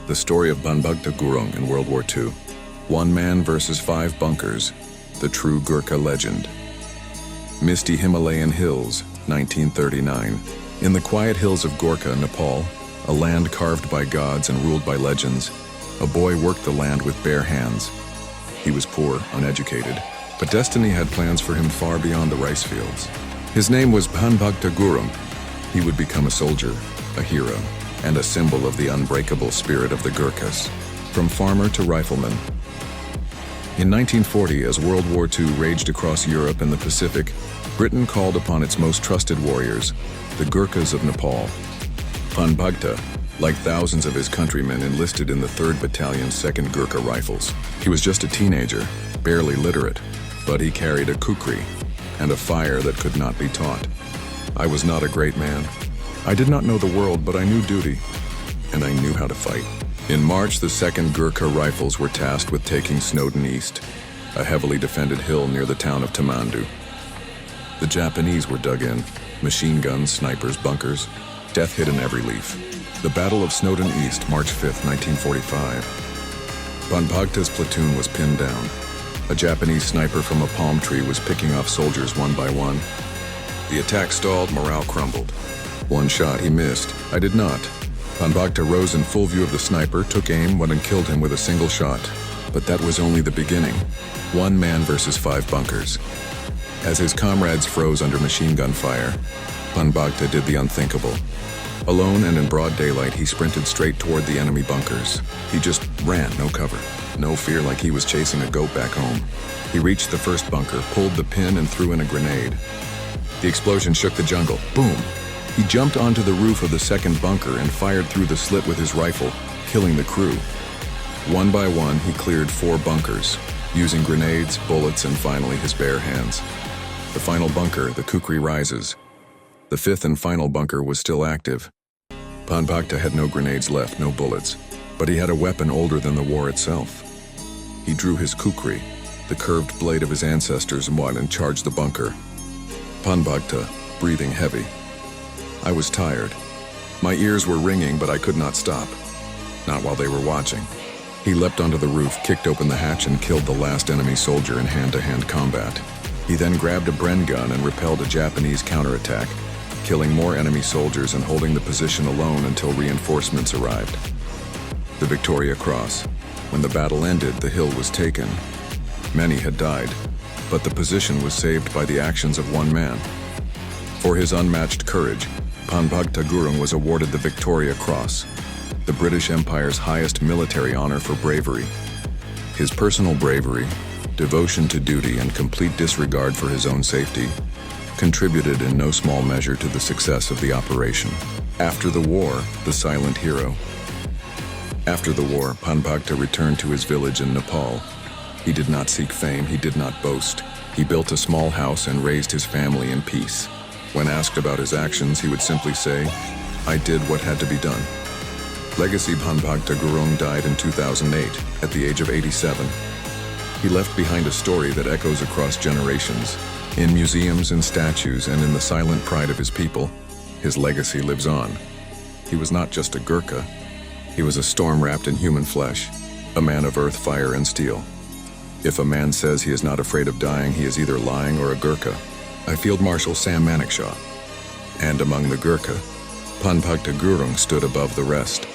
The story of Bhanbhagta Gurung in World War II. One man versus 5 bunkers. The true Gurkha legend. Misty Himalayan hills, 1939. In the quiet hills of Gurkha, Nepal, a land carved by gods and ruled by legends, a boy worked the land with bare hands. He was poor, uneducated, but destiny had plans for him far beyond the rice fields. His name was Bhanbhagta Gurung. He would become a soldier, a hero, and a symbol of the unbreakable spirit of the Gurkhas, from farmer to rifleman. In 1940, as World War II raged across Europe and the Pacific, Britain called upon its most trusted warriors, the Gurkhas of Nepal. Bhanbhagta, like thousands of his countrymen, enlisted in the 3rd Battalion's 2nd Gurkha Rifles. He was just a teenager, barely literate, but he carried a kukri and a fire that could not be taught. I was not a great man. I did not know the world, but I knew duty, and I knew how to fight. In March, the 2nd Gurkha Rifles were tasked with taking Snowdon East, a heavily defended hill near the town of Tamandu. The Japanese were dug in, machine guns, snipers, bunkers, death hid in every leaf. The Battle of Snowdon East, March 5, 1945. Bhanbhagta's platoon was pinned down. A Japanese sniper from a palm tree was picking off soldiers one by one. The attack stalled, morale crumbled. One shot, he missed. I did not. Bhanbhagta rose in full view of the sniper, took aim, went and killed him with a single shot. But that was only the beginning. One man versus 5 bunkers. As his comrades froze under machine gun fire, Bhanbhagta did the unthinkable. Alone and in broad daylight, he sprinted straight toward the enemy bunkers. He just ran, no cover, no fear, like he was chasing a goat back home. He reached the first bunker, pulled the pin, and threw in a grenade. The explosion shook the jungle. Boom! He jumped onto the roof of the 2nd bunker and fired through the slit with his rifle, killing the crew. One by one, he cleared 4 bunkers, using grenades, bullets, and finally his bare hands. The final bunker, the kukri, rises. The 5th and final bunker was still active. Bhanbhagta had no grenades left, no bullets, but he had a weapon older than the war itself. He drew his kukri, the curved blade of his ancestors, and charged the bunker. Bhanbhagta, breathing heavy. I was tired. My ears were ringing, but I could not stop. Not while they were watching. He leapt onto the roof, kicked open the hatch, and killed the last enemy soldier in hand-to-hand combat. He then grabbed a Bren gun and repelled a Japanese counterattack, killing more enemy soldiers and holding the position alone until reinforcements arrived. The Victoria Cross. When the battle ended, the hill was taken. Many had died, but the position was saved by the actions of one man. For his unmatched courage, Bhanbhagta Gurung was awarded the Victoria Cross, the British Empire's highest military honor for bravery. His personal bravery, devotion to duty, and complete disregard for his own safety contributed in no small measure to the success of the operation. After the war, the silent hero. After the war, Bhanbhagta returned to his village in Nepal. He did not seek fame, he did not boast. He built a small house and raised his family in peace. When asked about his actions, he would simply say, "I did what had to be done." Legacy. Bhanbhagta Gurung died in 2008 at the age of 87. He left behind a story that echoes across generations. In museums and statues and in the silent pride of his people, his legacy lives on. He was not just a Gurkha. He was a storm wrapped in human flesh, a man of earth, fire, and steel. If a man says he is not afraid of dying, he is either lying or a Gurkha. Field Marshal Sam Manekshaw. And among the Gurkha, Bhanbhagta Gurung stood above the rest.